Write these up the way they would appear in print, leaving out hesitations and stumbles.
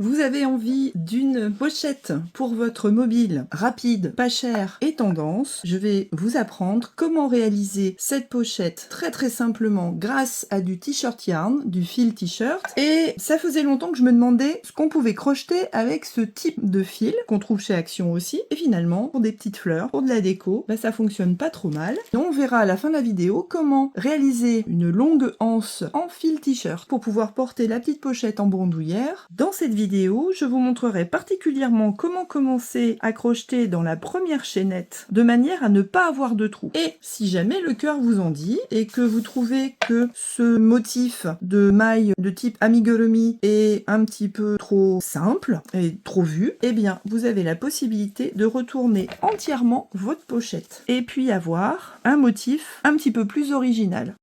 Vous avez envie d'une pochette pour votre mobile rapide, pas cher et tendance. Je vais vous apprendre comment réaliser cette pochette très simplement grâce à du t-shirt yarn, du fil t-shirt. Et ça faisait longtemps que je me demandais ce qu'on pouvait crocheter avec ce type de fil qu'on trouve chez Action aussi. Et finalement, pour des petites fleurs, pour de la déco, ça fonctionne pas trop mal. Et on verra à la fin de la vidéo comment réaliser une longue anse en fil t-shirt pour pouvoir porter la petite pochette en bandoulière. Dans cette vidéo, je vous montrerai particulièrement comment commencer à crocheter dans la première chaînette de manière à ne pas avoir de trous. Et si jamais le cœur vous en dit et que vous trouvez que ce motif de maille de type amigurumi est un petit peu trop simple et trop vu, eh bien vous avez la possibilité de retourner entièrement votre pochette et puis avoir un motif un petit peu plus original.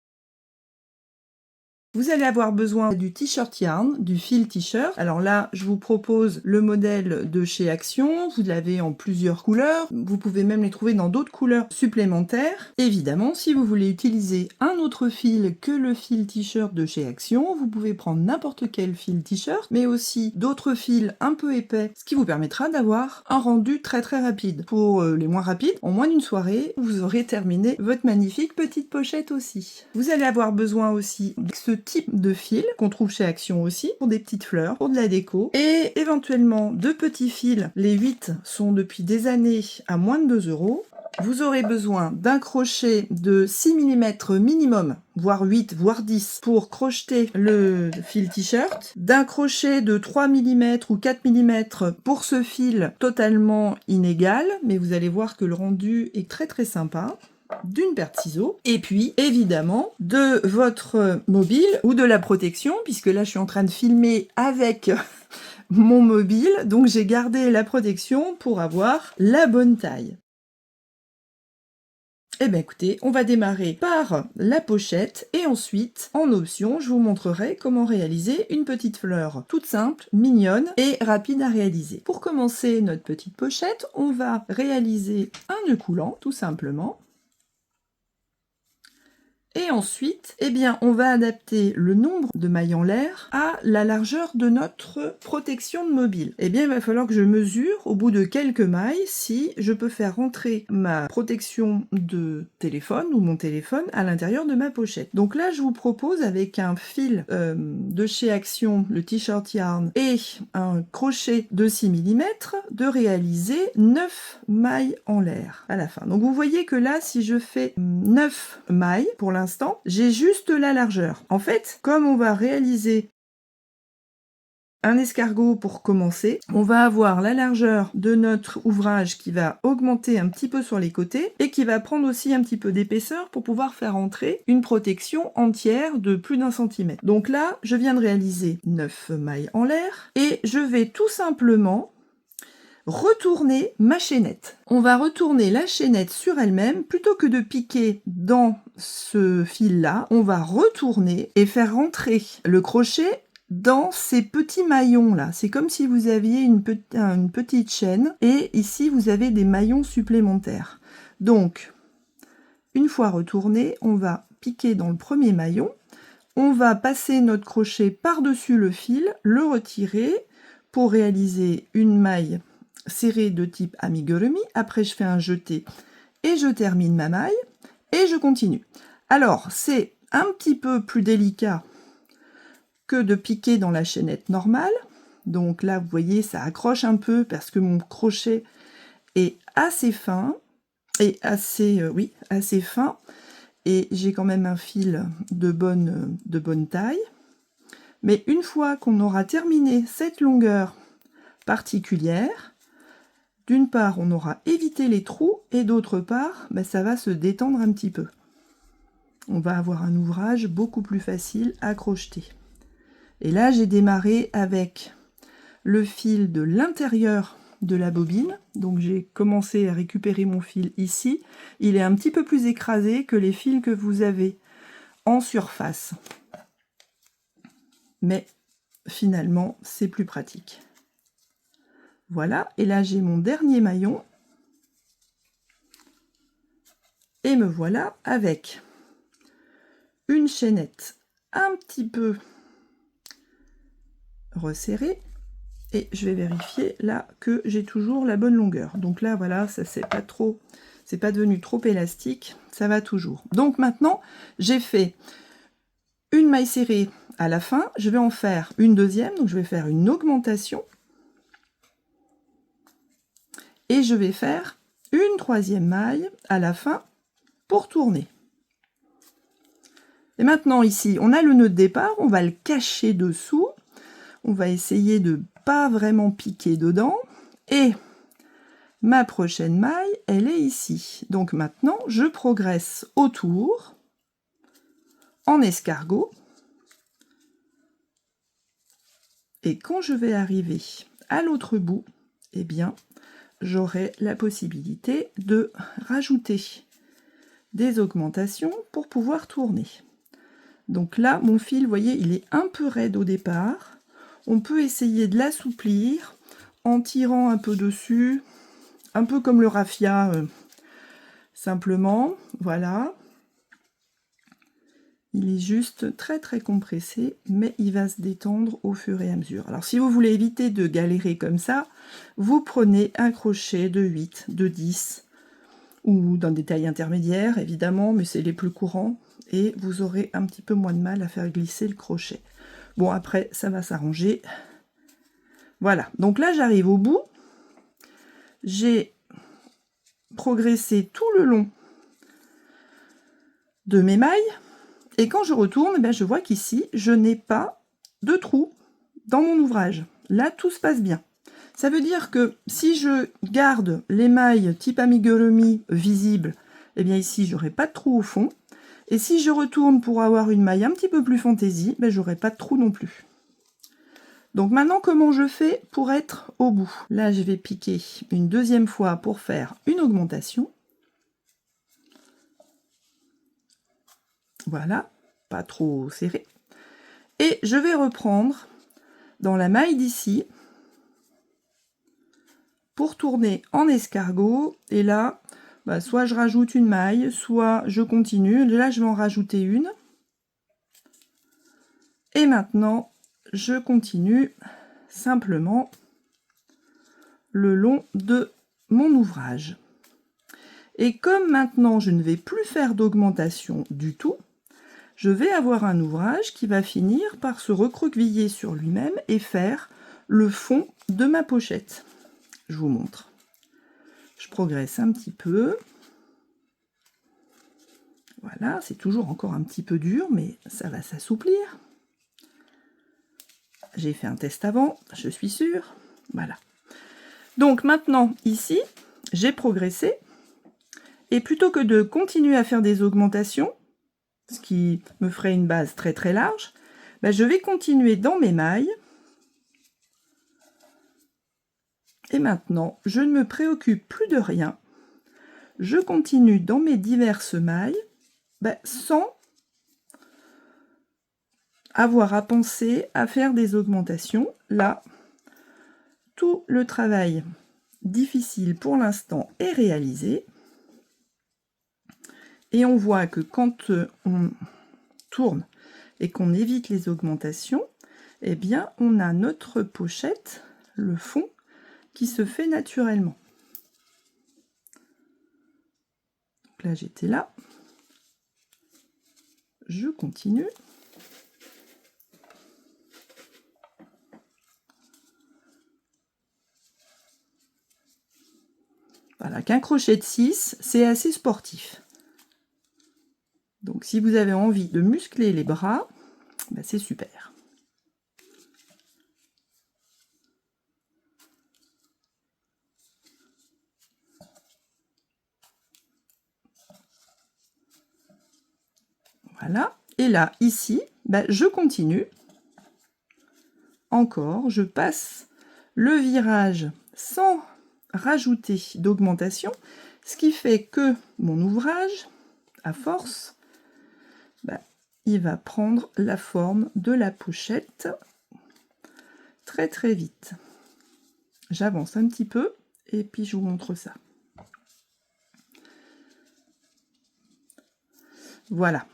Vous allez avoir besoin du t-shirt yarn, du fil t-shirt. Alors là, je vous propose le modèle de chez Action. Vous l'avez en plusieurs couleurs. Vous pouvez même les trouver dans d'autres couleurs supplémentaires. Évidemment, si vous voulez utiliser un autre fil que le fil t-shirt de chez Action, vous pouvez prendre n'importe quel fil t-shirt, mais aussi d'autres fils un peu épais, ce qui vous permettra d'avoir un rendu très rapide. Pour les moins rapides, en moins d'une soirée, vous aurez terminé votre magnifique petite pochette aussi. Vous allez avoir besoin aussi de ce type de fil qu'on trouve chez Action aussi, pour des petites fleurs, pour de la déco, et éventuellement de petits fils. Les 8 sont depuis des années à moins de 2 €. Vous aurez besoin d'un crochet de 6 mm minimum, voire 8, voire 10, pour crocheter le fil t-shirt, d'un crochet de 3 mm ou 4 mm pour ce fil totalement inégal, mais vous allez voir que le rendu est très sympa, d'une paire de ciseaux, et puis évidemment de votre mobile ou de la protection, puisque là je suis en train de filmer avec mon mobile, donc j'ai gardé la protection pour avoir la bonne taille. Eh bien écoutez, on va démarrer par la pochette et ensuite, en option, je vous montrerai comment réaliser une petite fleur toute simple, mignonne et rapide à réaliser. Pour commencer notre petite pochette, on va réaliser un nœud coulant, tout simplement. Et ensuite, eh bien, on va adapter le nombre de mailles en l'air à la largeur de notre protection de mobile. Eh bien, il va falloir que je mesure au bout de quelques mailles si je peux faire rentrer ma protection de téléphone ou mon téléphone à l'intérieur de ma pochette. Donc là, je vous propose avec un fil de chez Action, le t-shirt yarn, et un crochet de 6 mm, de réaliser 9 mailles en l'air à la fin. Donc vous voyez que là, si je fais 9 mailles, pour l'instant, j'ai juste la largeur. En fait, comme on va réaliser un escargot pour commencer, on va avoir la largeur de notre ouvrage qui va augmenter un petit peu sur les côtés et qui va prendre aussi un petit peu d'épaisseur pour pouvoir faire entrer une protection entière de plus d'1 centimètre. Donc là, je viens de réaliser 9 mailles en l'air et je vais tout simplement retourner ma chaînette. On va retourner la chaînette sur elle-même, plutôt que de piquer dans ce fil-là, on va retourner et faire rentrer le crochet dans ces petits maillons-là. C'est comme si vous aviez une petite chaîne, et ici vous avez des maillons supplémentaires. Donc, une fois retourné, on va piquer dans le premier maillon, on va passer notre crochet par-dessus le fil, le retirer pour réaliser une maille serrée de type amigurumi. Après, je fais un jeté et je termine ma maille et je continue. Alors, c'est un petit peu plus délicat que de piquer dans la chaînette normale. Donc là, vous voyez, ça accroche un peu parce que mon crochet est assez fin et assez fin. Et j'ai quand même un fil de bonne taille. Mais une fois qu'on aura terminé cette longueur particulière, d'une part, on aura évité les trous, et d'autre part, ça va se détendre un petit peu. On va avoir un ouvrage beaucoup plus facile à crocheter. Et là, j'ai démarré avec le fil de l'intérieur de la bobine. Donc j'ai commencé à récupérer mon fil ici. Il est un petit peu plus écrasé que les fils que vous avez en surface. Mais finalement, c'est plus pratique. Voilà, et là j'ai mon dernier maillon. Et me voilà avec une chaînette un petit peu resserrée Et je vais vérifier là que j'ai toujours la bonne longueur. Donc là, voilà, ça c'est pas devenu trop élastique, ça va toujours. Donc maintenant, j'ai fait une maille serrée à la fin, je vais en faire une deuxième, donc je vais faire une augmentation. Et je vais faire une troisième maille à la fin pour tourner. Et maintenant ici, on a le nœud de départ, on va le cacher dessous. On va essayer de pas vraiment piquer dedans. Et ma prochaine maille, elle est ici. Donc maintenant, je progresse autour en escargot. Et quand je vais arriver à l'autre bout, eh bien, j'aurai la possibilité de rajouter des augmentations pour pouvoir tourner. Donc là, mon fil, vous voyez, il est un peu raide au départ. On peut essayer de l'assouplir en tirant un peu dessus, un peu comme le raffia, simplement, voilà. Il est juste très très compressé, mais il va se détendre au fur et à mesure. Alors si vous voulez éviter de galérer comme ça, vous prenez un crochet de 8, de 10, ou d'un détail intermédiaire, évidemment, mais c'est les plus courants, et vous aurez un petit peu moins de mal à faire glisser le crochet. Bon, après, ça va s'arranger. Voilà, donc là, j'arrive au bout. J'ai progressé tout le long de mes mailles, et quand je retourne, ben, je vois qu'ici, je n'ai pas de trou dans mon ouvrage. Là, tout se passe bien. Ça veut dire que si je garde les mailles type amigurumi visibles, eh bien ici, j'aurai pas de trou au fond. Et si je retourne pour avoir une maille un petit peu plus fantaisie, ben, j'aurai pas de trou non plus. Donc maintenant, comment je fais pour être au bout? Là, je vais piquer une deuxième fois pour faire une augmentation. Voilà, pas trop serré. Et je vais reprendre dans la maille d'ici pour tourner en escargot. Et là, bah, soit je rajoute une maille, soit je continue. Là, je vais en rajouter une. Et maintenant, je continue simplement le long de mon ouvrage. Et comme maintenant, je ne vais plus faire d'augmentation du tout, je vais avoir un ouvrage qui va finir par se recroqueviller sur lui-même et faire le fond de ma pochette. Je vous montre. Je progresse un petit peu. Voilà, c'est toujours encore un petit peu dur, mais ça va s'assouplir. J'ai fait un test avant, je suis sûre. Voilà. Donc maintenant, ici, j'ai progressé. Et plutôt que de continuer à faire des augmentations, ce qui me ferait une base très très large, ben je vais continuer dans mes mailles. Et maintenant, je ne me préoccupe plus de rien. Je continue dans mes diverses mailles, sans avoir à penser à faire des augmentations. Là, tout le travail difficile pour l'instant est réalisé. Et on voit que quand on tourne et qu'on évite les augmentations, eh bien, on a notre pochette, le fond, qui se fait naturellement. Donc là, j'étais là. Je continue. Voilà, qu'un crochet de 6, c'est assez sportif. Donc si vous avez envie de muscler les bras, c'est super. Voilà. Et là, ici, je continue. Encore, je passe le virage sans rajouter d'augmentation, ce qui fait que mon ouvrage, à force, il va prendre la forme de la pochette très très vite. J'avance un petit peu et puis je vous montre ça. Voilà.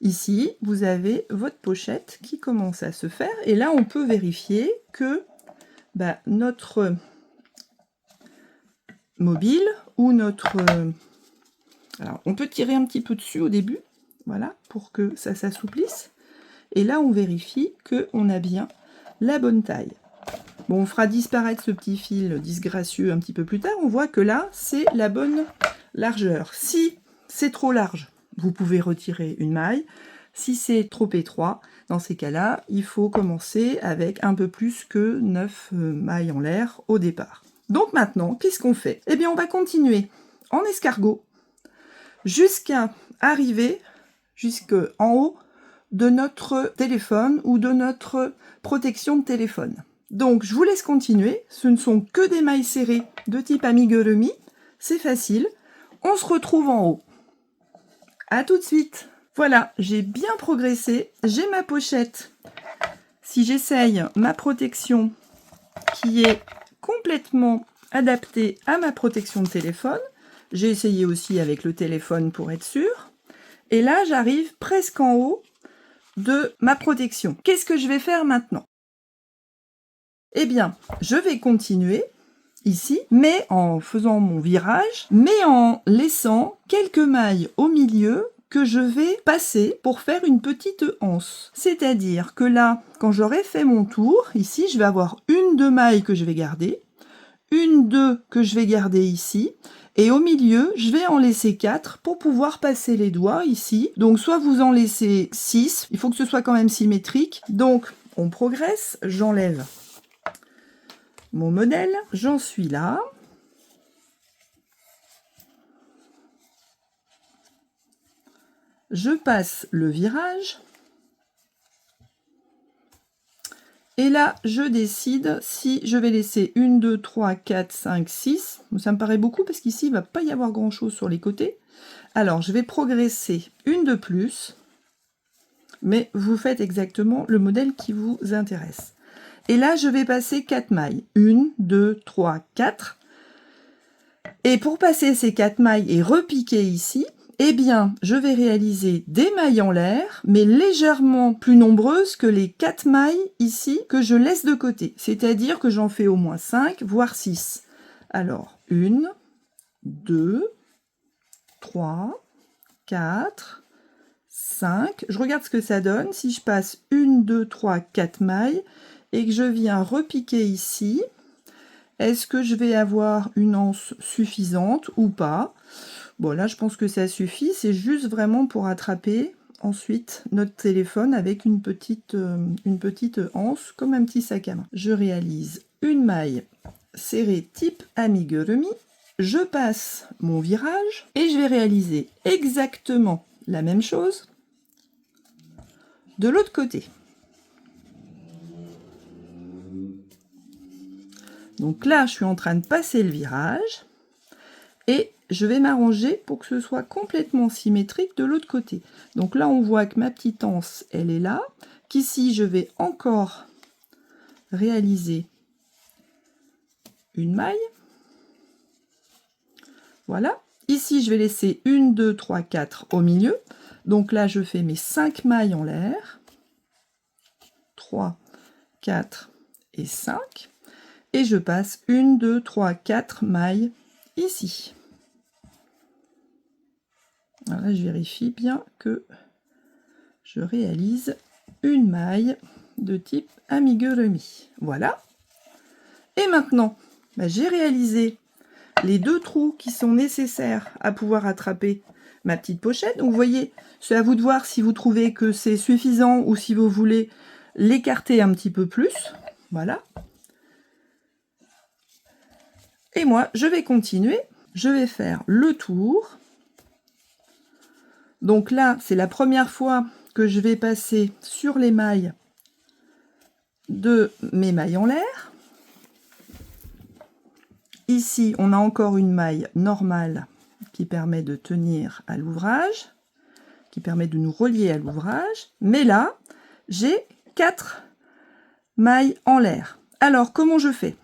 Ici, vous avez votre pochette qui commence à se faire. Et là, on peut vérifier que notre mobile ou notre... alors, on peut tirer un petit peu dessus au début, voilà, pour que ça s'assouplisse. Et là, on vérifie qu'on a bien la bonne taille. Bon, on fera disparaître ce petit fil disgracieux un petit peu plus tard. On voit que là, c'est la bonne largeur. Si c'est trop large, vous pouvez retirer une maille. Si c'est trop étroit, dans ces cas-là, il faut commencer avec un peu plus que 9 mailles en l'air au départ. Donc maintenant, qu'est-ce qu'on fait? Eh bien, on va continuer en escargot jusqu'à arriver jusqu'en haut de notre téléphone ou de notre protection de téléphone. Donc, je vous laisse continuer. Ce ne sont que des mailles serrées de type amigurumi. C'est facile. On se retrouve en haut. À tout de suite. Voilà, j'ai bien progressé. J'ai ma pochette. Si j'essaye ma protection qui est complètement adaptée à ma protection de téléphone, j'ai essayé aussi avec le téléphone pour être sûr. Et là, j'arrive presque en haut de ma protection. Qu'est-ce que je vais faire maintenant? Eh bien, je vais continuer ici, mais en faisant mon virage, mais en laissant quelques mailles au milieu que je vais passer pour faire une petite anse. C'est-à-dire que là, quand j'aurai fait mon tour, ici, je vais avoir une, deux mailles que je vais garder, une, deux que je vais garder ici, et au milieu, je vais en laisser 4 pour pouvoir passer les doigts ici. Donc, soit vous en laissez 6, il faut que ce soit quand même symétrique. Donc, on progresse, j'enlève mon modèle, j'en suis là. Je passe le virage. Et là, je décide si je vais laisser 1, 2, 3, 4, 5, 6. Ça me paraît beaucoup parce qu'ici, il ne va pas y avoir grand-chose sur les côtés. Alors, je vais progresser une de plus. Mais vous faites exactement le modèle qui vous intéresse. Et là, je vais passer 4 mailles. 1, 2, 3, 4. Et pour passer ces 4 mailles et repiquer ici, eh bien, je vais réaliser des mailles en l'air, mais légèrement plus nombreuses que les 4 mailles ici que je laisse de côté. C'est-à-dire que j'en fais au moins 5, voire 6. Alors, 1, 2, 3, 4, 5. Je regarde ce que ça donne. Si je passe 1, 2, 3, 4 mailles et que je viens repiquer ici, est-ce que je vais avoir une anse suffisante ou pas? Bon, là, je pense que ça suffit. C'est juste vraiment pour attraper ensuite notre téléphone avec une petite anse, comme un petit sac à main. Je réalise une maille serrée type amigurumi. Je passe mon virage et je vais réaliser exactement la même chose de l'autre côté. Donc là, je suis en train de passer le virage et je vais m'arranger pour que ce soit complètement symétrique de l'autre côté. Donc là, on voit que ma petite anse, elle est là, qu'ici, je vais encore réaliser une maille. Voilà. Ici, je vais laisser 1, 2, 3, 4 au milieu. Donc là, je fais mes 5 mailles en l'air. 3, 4 et 5. Et je passe 1, 2, 3, 4 mailles ici. Alors là, je vérifie bien que je réalise une maille de type amigurumi. Voilà. Et maintenant, j'ai réalisé les 2 trous qui sont nécessaires à pouvoir attraper ma petite pochette. Donc vous voyez, c'est à vous de voir si vous trouvez que c'est suffisant ou si vous voulez l'écarter un petit peu plus. Voilà. Et moi, je vais continuer. Je vais faire le tour. Donc là, c'est la première fois que je vais passer sur les mailles de mes mailles en l'air. Ici, on a encore une maille normale qui permet de tenir à l'ouvrage, qui permet de nous relier à l'ouvrage. Mais là, j'ai 4 mailles en l'air. Alors, comment je fais?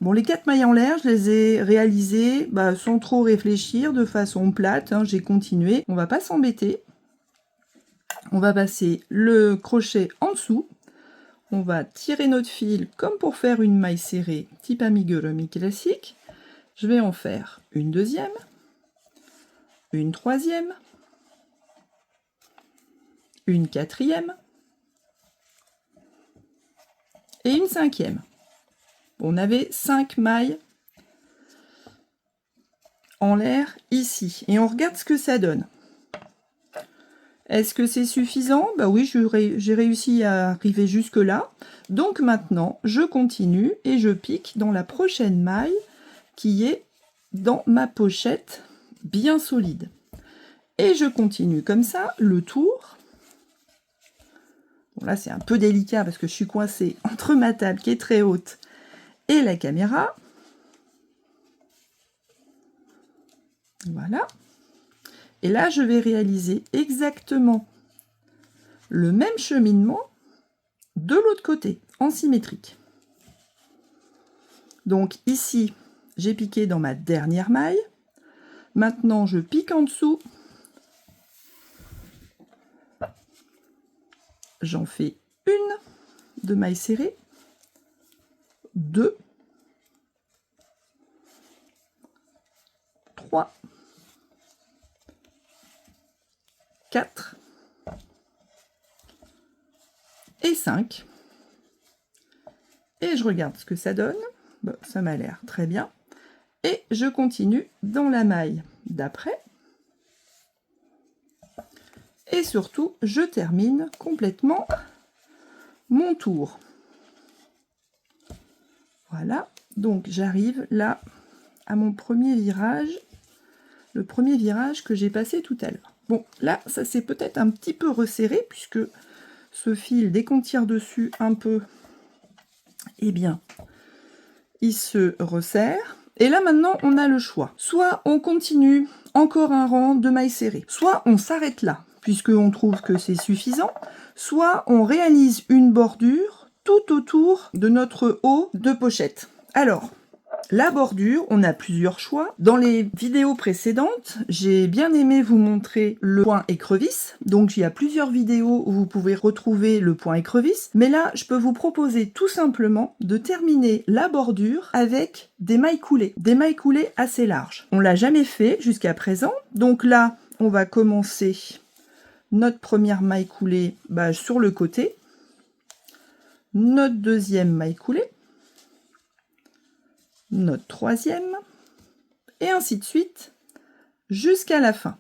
Bon, les 4 mailles en l'air, je les ai réalisées sans trop réfléchir, de façon plate. J'ai continué. On va pas s'embêter. On va passer le crochet en dessous. On va tirer notre fil comme pour faire une maille serrée type amigurumi classique. Je vais en faire une deuxième, une troisième, une quatrième et une cinquième. On avait 5 mailles en l'air ici. Et on regarde ce que ça donne. Est-ce que c'est suffisant? Bah oui, j'ai réussi à arriver jusque là. Donc maintenant, je continue et je pique dans la prochaine maille qui est dans ma pochette bien solide. Et je continue comme ça, le tour. Bon, là, c'est un peu délicat parce que je suis coincée entre ma table qui est très haute et la caméra. Voilà. Et là, je vais réaliser exactement le même cheminement de l'autre côté, en symétrique. Donc ici, j'ai piqué dans ma dernière maille. Maintenant, je pique en dessous. J'en fais une de maille serrée, 2, 3, 4 et 5. Et je regarde ce que ça donne. Bon, ça m'a l'air très bien. Et je continue dans la maille d'après. Et surtout, je termine complètement mon tour. Voilà, donc j'arrive là à mon premier virage, le premier virage que j'ai passé tout à l'heure. Bon, là, ça s'est peut-être un petit peu resserré, puisque ce fil, dès qu'on tire dessus un peu, eh bien, il se resserre. Et là, maintenant, on a le choix. Soit on continue encore un rang de mailles serrées, soit on s'arrête là, puisqu'on trouve que c'est suffisant, soit on réalise une bordure tout autour de notre haut de pochette. Alors, la bordure, on a plusieurs choix. Dans les vidéos précédentes, j'ai bien aimé vous montrer le point écrevisse. Donc, il y a plusieurs vidéos où vous pouvez retrouver le point écrevisse. Mais là, je peux vous proposer tout simplement de terminer la bordure avec des mailles coulées assez larges. On l'a jamais fait jusqu'à présent. Donc là, on va commencer notre première maille coulée sur le côté. Notre deuxième maille coulée. Notre troisième, et ainsi de suite, jusqu'à la fin.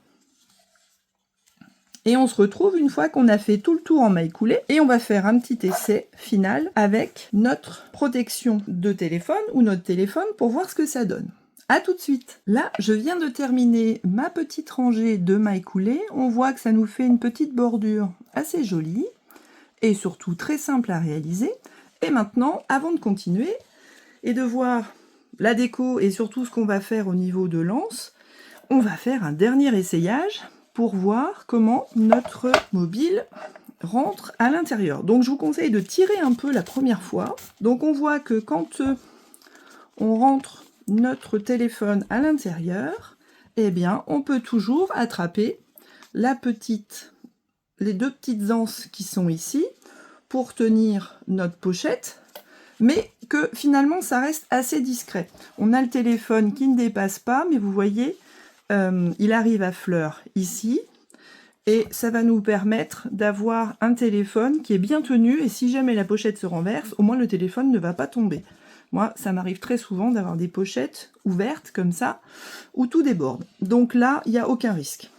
Et on se retrouve une fois qu'on a fait tout le tour en maille coulée, et on va faire un petit essai final avec notre protection de téléphone, ou notre téléphone, pour voir ce que ça donne. A tout de suite. Là, je viens de terminer ma petite rangée de mailles coulées. On voit que ça nous fait une petite bordure assez jolie, et surtout très simple à réaliser. Et maintenant, avant de continuer, et de voir la déco et surtout ce qu'on va faire au niveau de l'anse, on va faire un dernier essayage pour voir comment notre mobile rentre à l'intérieur. Donc je vous conseille de tirer un peu la première fois. Donc on voit que quand on rentre notre téléphone à l'intérieur, eh bien on peut toujours attraper les deux petites anses qui sont ici pour tenir notre pochette, mais que finalement ça reste assez discret. On a le téléphone qui ne dépasse pas, mais vous voyez, il arrive à fleur ici, et ça va nous permettre d'avoir un téléphone qui est bien tenu, et si jamais la pochette se renverse, au moins le téléphone ne va pas tomber. Moi, ça m'arrive très souvent d'avoir des pochettes ouvertes comme ça, où tout déborde. Donc là, il n'y a aucun risque.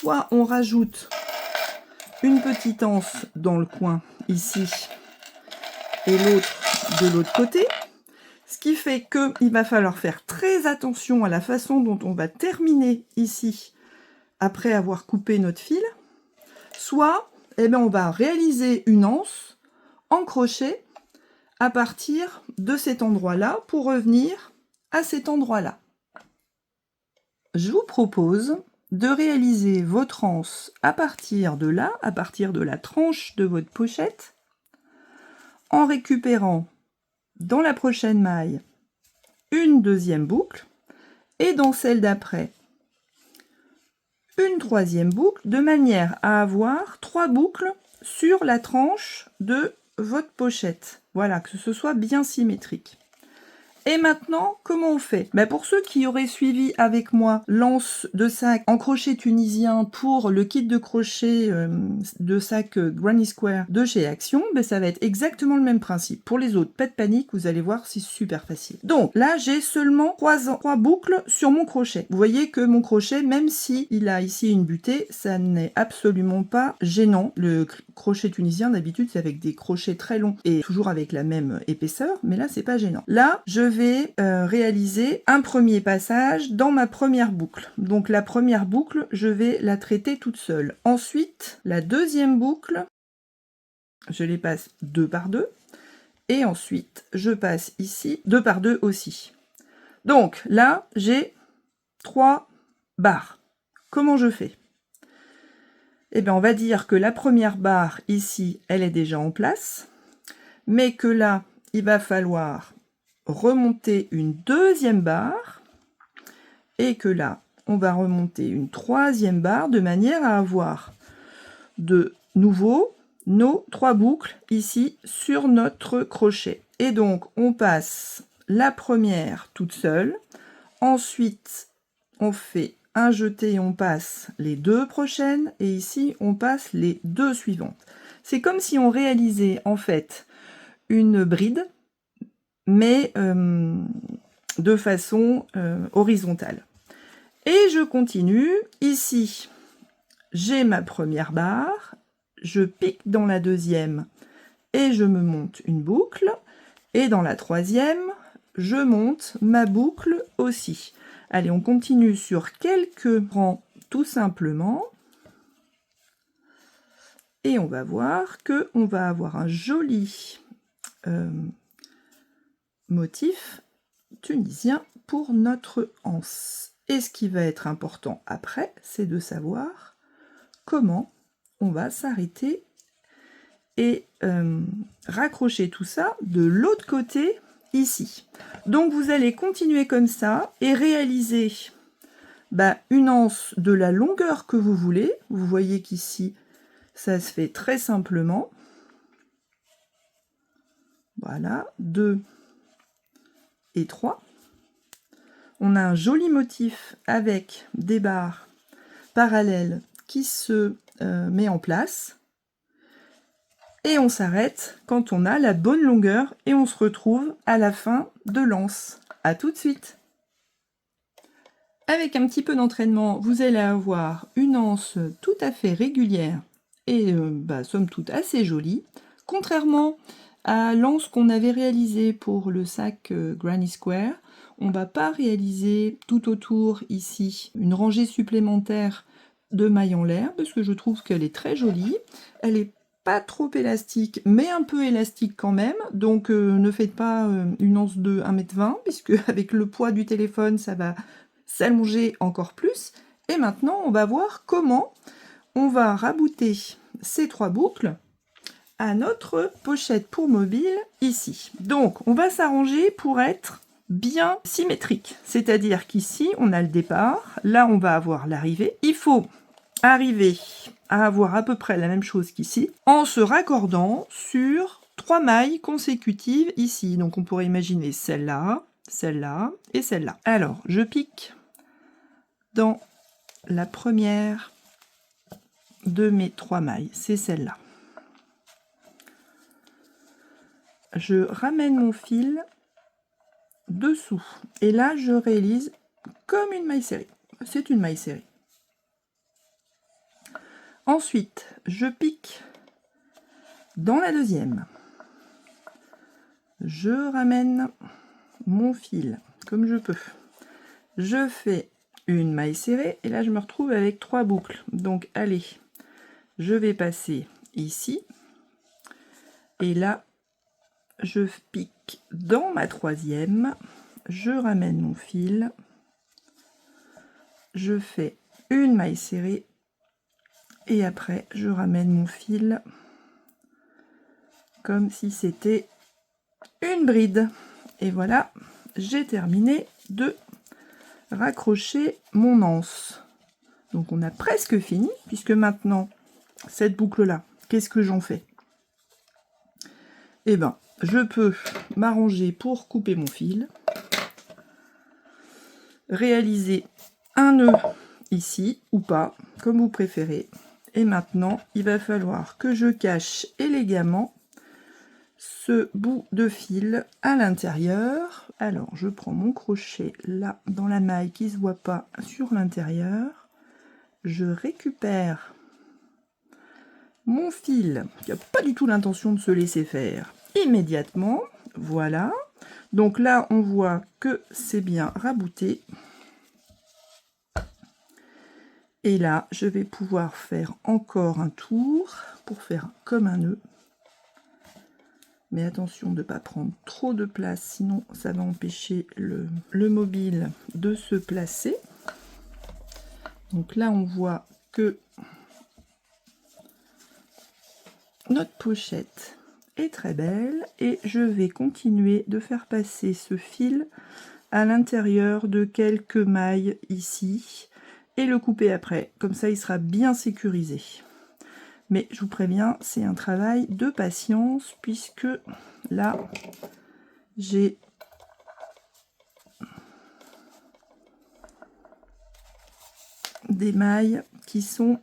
Soit on rajoute une petite anse dans le coin ici et l'autre de l'autre côté, ce qui fait qu'il va falloir faire très attention à la façon dont on va terminer ici après avoir coupé notre fil. Soit on va réaliser une anse en crochet à partir de cet endroit-là pour revenir à cet endroit-là. Je vous propose de réaliser votre anse à partir de là, à partir de la tranche de votre pochette, en récupérant dans la prochaine maille une deuxième boucle, et dans celle d'après une troisième boucle de manière à avoir 3 boucles sur la tranche de votre pochette. Voilà, que ce soit bien symétrique. Et maintenant, comment on fait? Pour ceux qui auraient suivi avec moi l'anse de sac en crochet tunisien pour le kit de crochet de sac Granny Square de chez Action, ça va être exactement le même principe. Pour les autres, pas de panique, vous allez voir, c'est super facile. Donc là, j'ai seulement 3 boucles sur mon crochet. Vous voyez que mon crochet, même si il a ici une butée, ça n'est absolument pas gênant. Le crochet tunisien, d'habitude, c'est avec des crochets très longs et toujours avec la même épaisseur, mais là, c'est pas gênant. Là, je vais réaliser un premier passage dans ma première boucle. Donc la première boucle, je vais la traiter toute seule. Ensuite, la deuxième boucle, je les passe 2 par 2. Et ensuite, je passe ici 2 par 2 aussi. Donc là, j'ai 3 barres. Comment je fais? Eh bien, on va dire que la première barre ici, elle est déjà en place, mais que là, il va falloir remonter une deuxième barre et que là on va remonter une troisième barre de manière à avoir de nouveau nos 3 boucles ici sur notre crochet. Et donc on passe la première toute seule, ensuite on fait un jeté et on passe les 2 prochaines et ici on passe les 2 suivantes. C'est comme si on réalisait en fait une bride mais de façon horizontale. Et je continue. Ici, j'ai ma première barre, je pique dans la deuxième et je me monte une boucle. Et dans la troisième, je monte ma boucle aussi. Allez, on continue sur quelques rangs tout simplement. Et on va voir que on va avoir un joli motif tunisien pour notre anse. Et ce qui va être important après, c'est de savoir comment on va s'arrêter et raccrocher tout ça de l'autre côté ici. Donc vous allez continuer comme ça et réaliser une anse de la longueur que vous voulez. Vous voyez qu'ici, ça se fait très simplement. Voilà, 2 et 3. On a un joli motif avec des barres parallèles qui se met en place. Et on s'arrête quand on a la bonne longueur et on se retrouve à la fin de l'anse. À tout de suite. Avec un petit peu d'entraînement, vous allez avoir une anse tout à fait régulière et somme toute assez jolie. Contrairement à l'anse qu'on avait réalisée pour le sac Granny Square, on ne va pas réaliser tout autour ici une rangée supplémentaire de mailles en l'air parce que je trouve qu'elle est très jolie. Elle est pas trop élastique mais un peu élastique quand même, donc ne faites pas une anse de 1,20 m puisque avec le poids du téléphone ça va s'allonger encore plus. Et maintenant on va voir comment on va rabouter ces 3 boucles à notre pochette pour mobile ici. Donc on va s'arranger pour être bien symétrique, c'est-à-dire qu'ici on a le départ, là on va avoir l'arrivée. Il faut arriver à avoir à peu près la même chose qu'ici en se raccordant sur 3 mailles consécutives ici. Donc on pourrait imaginer celle-là, celle-là et celle-là. Alors je pique dans la première de mes 3 mailles, c'est celle-là. Je ramène mon fil dessous et là je réalise comme une maille serrée. C'est une maille serrée. Ensuite, je pique dans la deuxième. Je ramène mon fil comme je peux. Je fais une maille serrée et là je me retrouve avec 3 boucles. Donc allez, je vais passer ici et là je pique dans ma troisième, je ramène mon fil, je fais une maille serrée et après je ramène mon fil comme si c'était une bride. Et voilà, j'ai terminé de raccrocher mon anse. Donc on a presque fini, puisque maintenant, cette boucle-là, qu'est-ce que j'en fais? Eh bien, je peux m'arranger pour couper mon fil, réaliser un nœud ici, ou pas, comme vous préférez. Et maintenant, il va falloir que je cache élégamment ce bout de fil à l'intérieur. Alors, je prends mon crochet là, dans la maille qui ne se voit pas sur l'intérieur. Je récupère mon fil, qui n'a pas du tout l'intention de se laisser faire, immédiatement. Voilà. Donc là, on voit que c'est bien rabouté. Et là, je vais pouvoir faire encore un tour pour faire comme un nœud. Mais attention de ne pas prendre trop de place, sinon ça va empêcher le mobile de se placer. Donc là, on voit que notre pochette est très belle. Et je vais continuer de faire passer ce fil à l'intérieur de quelques mailles ici. Et le couper après, comme ça il sera bien sécurisé. Mais je vous préviens, c'est un travail de patience, puisque là, j'ai des mailles qui sont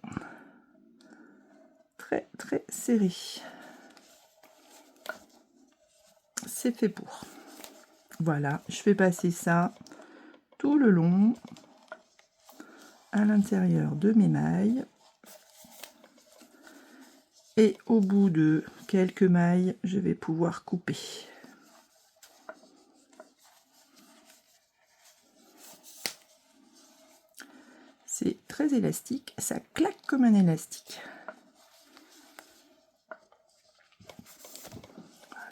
très très serrées. C'est fait pour. Voilà, je fais passer ça tout le long à l'intérieur de mes mailles. Et au bout de quelques mailles, je vais pouvoir couper. C'est très élastique, ça claque comme un élastique.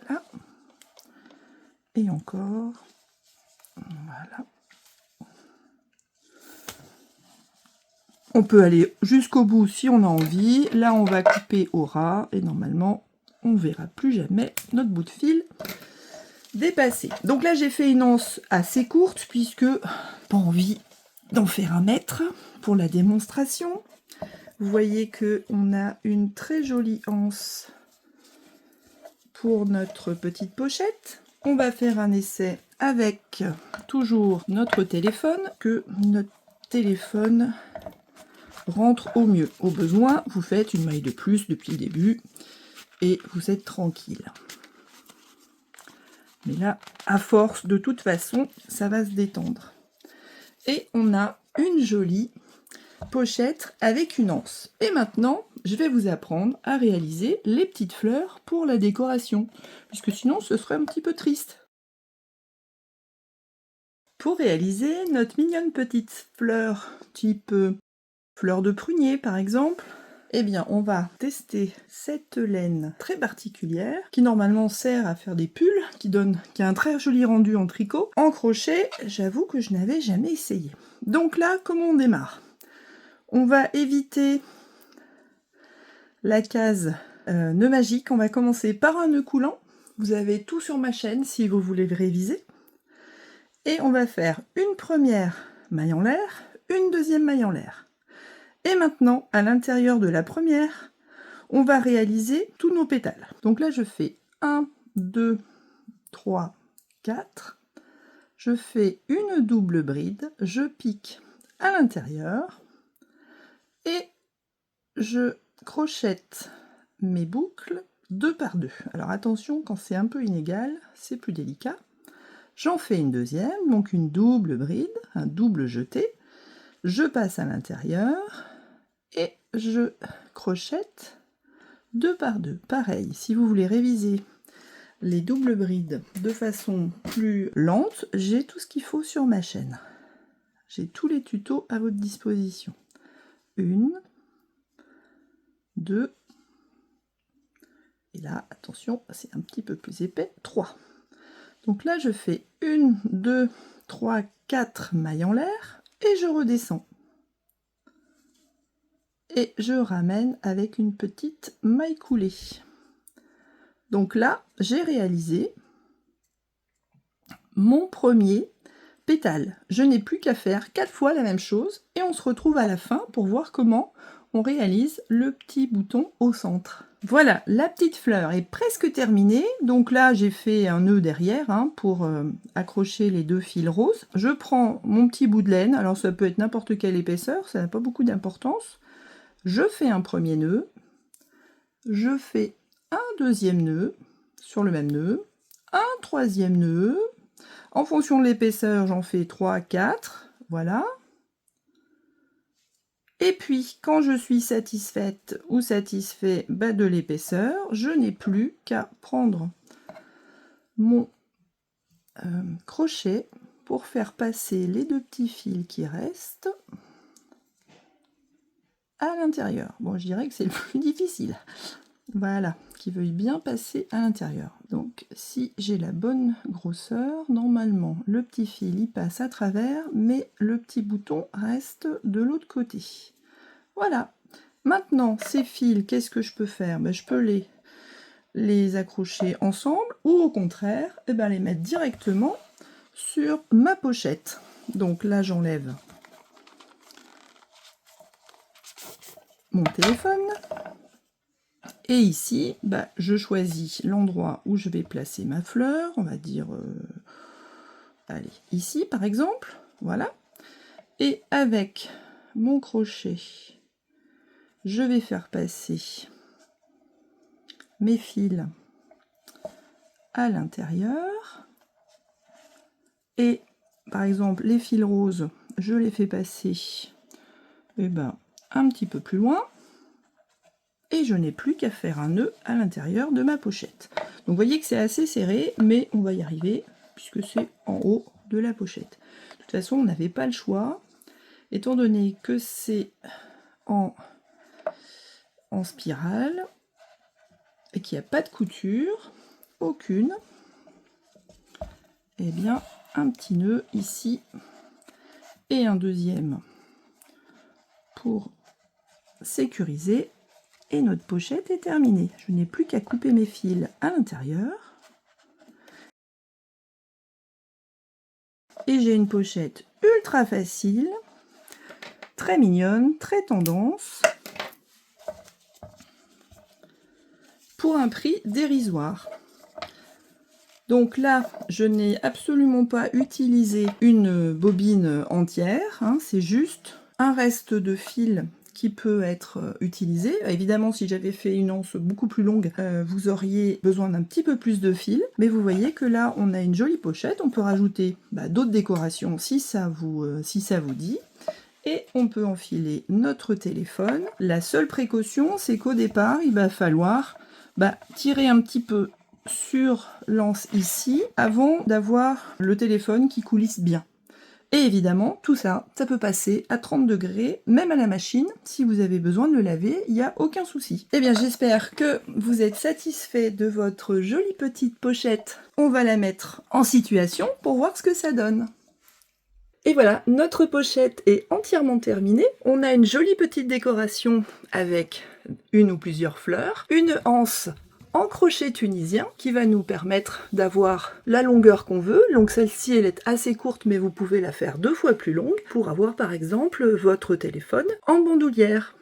Voilà. Et encore. Voilà. On peut aller jusqu'au bout si on a envie. Là, on va couper au ras et normalement, on ne verra plus jamais notre bout de fil dépasser. Donc là, j'ai fait une anse assez courte puisque pas envie d'en faire 1 mètre pour la démonstration. Vous voyez que on a une très jolie anse pour notre petite pochette. On va faire un essai avec toujours notre téléphone, que notre téléphone rentre au mieux. Au besoin, vous faites une maille de plus depuis le début et vous êtes tranquille. Mais là, à force, de toute façon, ça va se détendre. Et on a une jolie pochette avec une anse. Et maintenant, je vais vous apprendre à réaliser les petites fleurs pour la décoration, puisque sinon ce serait un petit peu triste. Pour réaliser notre mignonne petite fleur, type fleur de prunier par exemple, eh bien on va tester cette laine très particulière, qui normalement sert à faire des pulls, qui a un très joli rendu en tricot. En crochet, j'avoue que je n'avais jamais essayé. Donc là, comment on démarre? On va éviter la case nœud magique. On va commencer par un nœud coulant. Vous avez tout sur ma chaîne si vous voulez le réviser. Et on va faire une première maille en l'air, une deuxième maille en l'air. Et maintenant, à l'intérieur de la première, on va réaliser tous nos pétales. Donc là, je fais 1, 2, 3, 4. Je fais une double bride, je pique à l'intérieur. Et je crochette mes boucles 2 par 2. Alors attention, quand c'est un peu inégal, c'est plus délicat. J'en fais une deuxième, donc une double bride, un double jeté. Je passe à l'intérieur et je crochette 2 par 2. Pareil, si vous voulez réviser les doubles brides de façon plus lente, j'ai tout ce qu'il faut sur ma chaîne. J'ai tous les tutos à votre disposition. 1, 2, et là, attention, c'est un petit peu plus épais, 3. Donc là, je fais 1, 2, 3, 4 mailles en l'air, et je redescends. Et je ramène avec une petite maille coulée. Donc là, j'ai réalisé mon premier pétales. Je n'ai plus qu'à faire 4 fois la même chose et on se retrouve à la fin pour voir comment on réalise le petit bouton au centre. Voilà, la petite fleur est presque terminée. Donc là, j'ai fait un nœud derrière pour accrocher les 2 fils roses. Je prends mon petit bout de laine, alors ça peut être n'importe quelle épaisseur, ça n'a pas beaucoup d'importance. Je fais un premier nœud, je fais un deuxième nœud sur le même nœud, un troisième nœud. En fonction de l'épaisseur, j'en fais 3, 4, voilà. Et puis, quand je suis satisfaite ou satisfait de l'épaisseur, je n'ai plus qu'à prendre mon crochet pour faire passer les 2 petits fils qui restent à l'intérieur. Bon, je dirais que c'est le plus difficile. Voilà, qui veuille bien passer à l'intérieur. Donc, si j'ai la bonne grosseur, normalement, le petit fil y passe à travers, mais le petit bouton reste de l'autre côté. Voilà. Maintenant, ces fils, qu'est-ce que je peux faire? Je peux les accrocher ensemble, ou au contraire, les mettre directement sur ma pochette. Donc là, j'enlève mon téléphone. Et ici, je choisis l'endroit où je vais placer ma fleur, on va dire, allez, ici par exemple, voilà. Et avec mon crochet, je vais faire passer mes fils à l'intérieur. Et par exemple, les fils roses, je les fais passer un petit peu plus loin. Et je n'ai plus qu'à faire un nœud à l'intérieur de ma pochette. Donc vous voyez que c'est assez serré, mais on va y arriver, puisque c'est en haut de la pochette. De toute façon, on n'avait pas le choix, étant donné que c'est en spirale, et qu'il n'y a pas de couture, aucune, et bien un petit nœud ici, et un deuxième pour sécuriser. Et notre pochette est terminée. Je n'ai plus qu'à couper mes fils à l'intérieur. Et j'ai une pochette ultra facile, très mignonne, très tendance, pour un prix dérisoire. Donc là, je n'ai absolument pas utilisé une bobine entière, c'est juste un reste de fil qui peut être utilisé. Évidemment, si j'avais fait une anse beaucoup plus longue, vous auriez besoin d'un petit peu plus de fil. Mais vous voyez que là, on a une jolie pochette. On peut rajouter d'autres décorations si ça vous dit. Et on peut enfiler notre téléphone. La seule précaution, c'est qu'au départ, il va falloir tirer un petit peu sur l'anse ici, avant d'avoir le téléphone qui coulisse bien. Et évidemment, tout ça, ça peut passer à 30 degrés, même à la machine. Si vous avez besoin de le laver, il n'y a aucun souci. Eh bien, j'espère que vous êtes satisfait de votre jolie petite pochette. On va la mettre en situation pour voir ce que ça donne. Et voilà, notre pochette est entièrement terminée. On a une jolie petite décoration avec une ou plusieurs fleurs, une anse en crochet tunisien qui va nous permettre d'avoir la longueur qu'on veut. Donc celle-ci, elle est assez courte, mais vous pouvez la faire 2 fois plus longue pour avoir par exemple votre téléphone en bandoulière.